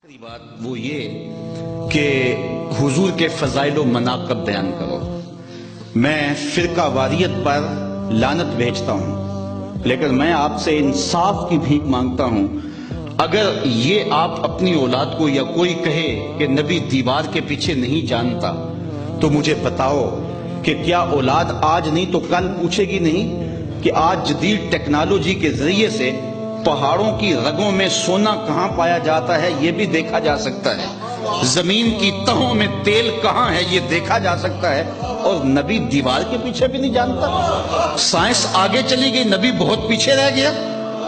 بات وہ یہ کہ حضور کے فضائل و مناقب بیان کرو۔ میں فرقہ واریت پر لعنت بھیجتا ہوں، لیکن میں آپ سے انصاف کی بھیک مانگتا ہوں۔ اگر یہ آپ اپنی اولاد کو یا کوئی کہے کہ نبی دیوار کے پیچھے نہیں جانتا تو مجھے بتاؤ کہ کیا اولاد آج نہیں تو کل پوچھے گی نہیں کہ آج جدید ٹیکنالوجی کے ذریعے سے پہاڑوں کی رگوں میں سونا کہاں پایا جاتا ہے یہ بھی دیکھا جا سکتا ہے، زمین کی تہوں میں تیل کہاں ہے یہ دیکھا جا سکتا ہے، اور نبی دیوار کے پیچھے بھی نہیں جانتا؟ سائنس آگے چلی گئی، نبی بہت پیچھے رہ گیا۔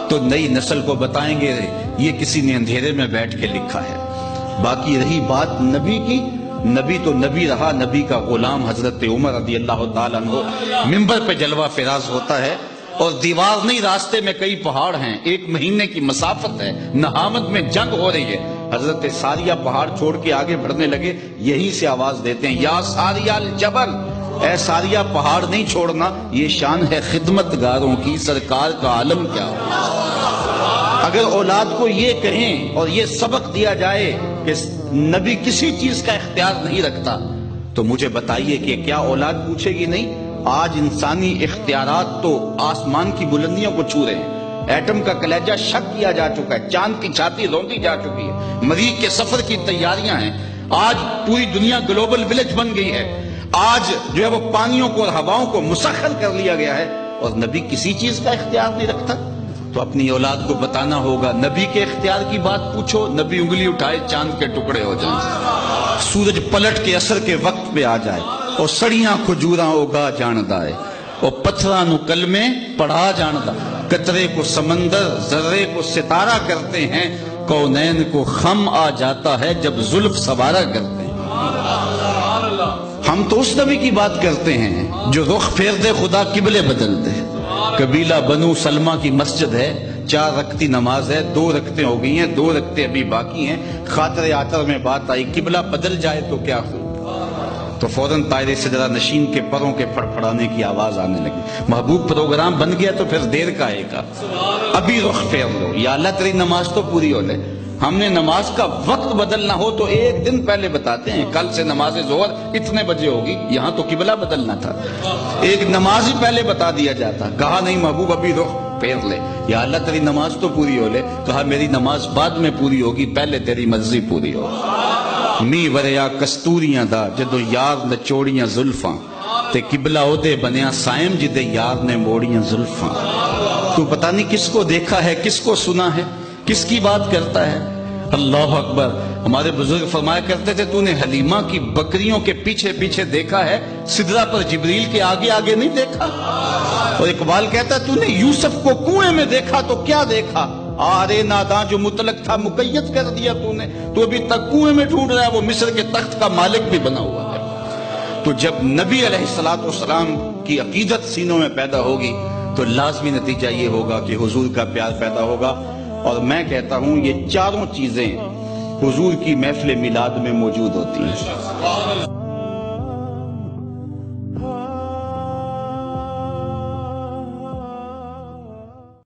تو نئی نسل کو بتائیں گے یہ کسی نے اندھیرے میں بیٹھ کے لکھا ہے۔ باقی رہی بات نبی کی، نبی تو نبی رہا، نبی کا غلام حضرت عمر رضی اللہ تعالیٰ عنہ منبر پہ جلوہ فراز ہوتا ہے، اور دیوار نہیں، راستے میں کئی پہاڑ ہیں، 1 مہینے کی مسافت ہے، نہامت میں جنگ ہو رہی ہے۔ حضرت ساریہ پہاڑ چھوڑ کے آگے بڑھنے لگے، یہی سے آواز دیتے ہیں یا ساریہ الجبل، اے ساریہ پہاڑ نہیں چھوڑنا، یہ شان ہے خدمتگاروں کی، سرکار کا عالم کیا ہو۔ اگر اولاد کو یہ کہیں اور یہ سبق دیا جائے کہ نبی کسی چیز کا اختیار نہیں رکھتا تو مجھے بتائیے کہ کیا اولاد پوچھے گی نہیں؟ آج انسانی اختیارات تو آسمان کی بلندیوں کو چھو رہے ہیں، ایٹم کا کلیجہ شک کیا جا چکا ہے، چاند کی چھاتی روندی جا چکی ہے، مریخ کے سفر کی تیاریاں ہیں، آج پوری دنیا گلوبل ولیج بن گئی ہے، آج جو ہے وہ پانیوں کو اور ہواؤں کو مسخر کر لیا گیا ہے، اور نبی کسی چیز کا اختیار نہیں رکھتا۔ تو اپنی اولاد کو بتانا ہوگا نبی کے اختیار کی بات پوچھو، نبی انگلی اٹھائے چاند کے ٹکڑے ہو جائیں، سورج پلٹ کے اثر کے وقت پہ آ جائے، اور سڑیاں کھجوراں اگا جاندہ ہے، اور پتھراں نو کلمے پڑھا جاندہ، قطرے کو سمندر ذرے کو ستارہ کرتے ہیں، کونین کو خم آ جاتا ہے جب زلف سوارا کرتے ہیں۔ ہم تو اس نبی کی بات کرتے ہیں جو رخ پھیر دے خدا قبلے بدل دے۔ قبیلہ بنو سلمہ کی مسجد ہے، 4 رکعتی نماز ہے، 2 رکعتیں ہو گئی ہیں، 2 رکعتیں ابھی باقی ہیں، خاطر آطر میں بات آئی قبلہ بدل جائے تو کیا خوب، تو فوراً طائر سجدہ نشین کے پروں کے پھڑپھڑانے کی آواز آنے لگی۔ محبوب پروگرام بن گیا تو پھر دیر کا ہے کا، ابھی رخ پھیر لو، یا اللہ تیری نماز تو پوری ہو لے۔ ہم نے نماز کا وقت بدلنا ہو تو 1 دن پہلے بتاتے ہیں، کل سے نماز ظہر اتنے بجے ہوگی، یہاں تو قبلہ بدلنا تھا، ایک نماز ہی پہلے بتا دیا جاتا، کہا نہیں محبوب ابھی رخ پھیر لے، یا اللہ تیری نماز تو پوری ہو لے، کہا میری نماز بعد میں پوری ہوگی، پہلے تیری مرضی پوری ہو۔ می وریا کستوریاں دا جدو یار نچوڑیاں زلفاں، تے قبلہ عہدے بنیا سائم جدے یار نے موڑیاں زلفاں۔ تو پتہ نہیں کس کو دیکھا ہے، کس کو سنا ہے، کس کی بات کرتا ہے۔ اللہ اکبر، ہمارے بزرگ فرمایا کرتے تھے تو نے حلیمہ کی بکریوں کے پیچھے پیچھے دیکھا ہے، سدرہ پر جبریل کے آگے آگے نہیں دیکھا۔ اور اقبال کہتا ہے تو نے یوسف کو کنویں میں دیکھا تو کیا دیکھا، آرے ناداں جو مطلق تھا مقید کر دیا تو نے، تو ابھی تک کنویں میں ڈھونڈ رہا ہے، وہ مصر کے تخت کا مالک بھی بنا ہوا ہے۔ تو جب نبی علیہ السلام کی عقیدت سینوں میں پیدا ہوگی تو لازمی نتیجہ یہ ہوگا کہ حضور کا پیار پیدا ہوگا، اور میں کہتا ہوں یہ چاروں چیزیں حضور کی محفل میلاد میں موجود ہوتی ہیں۔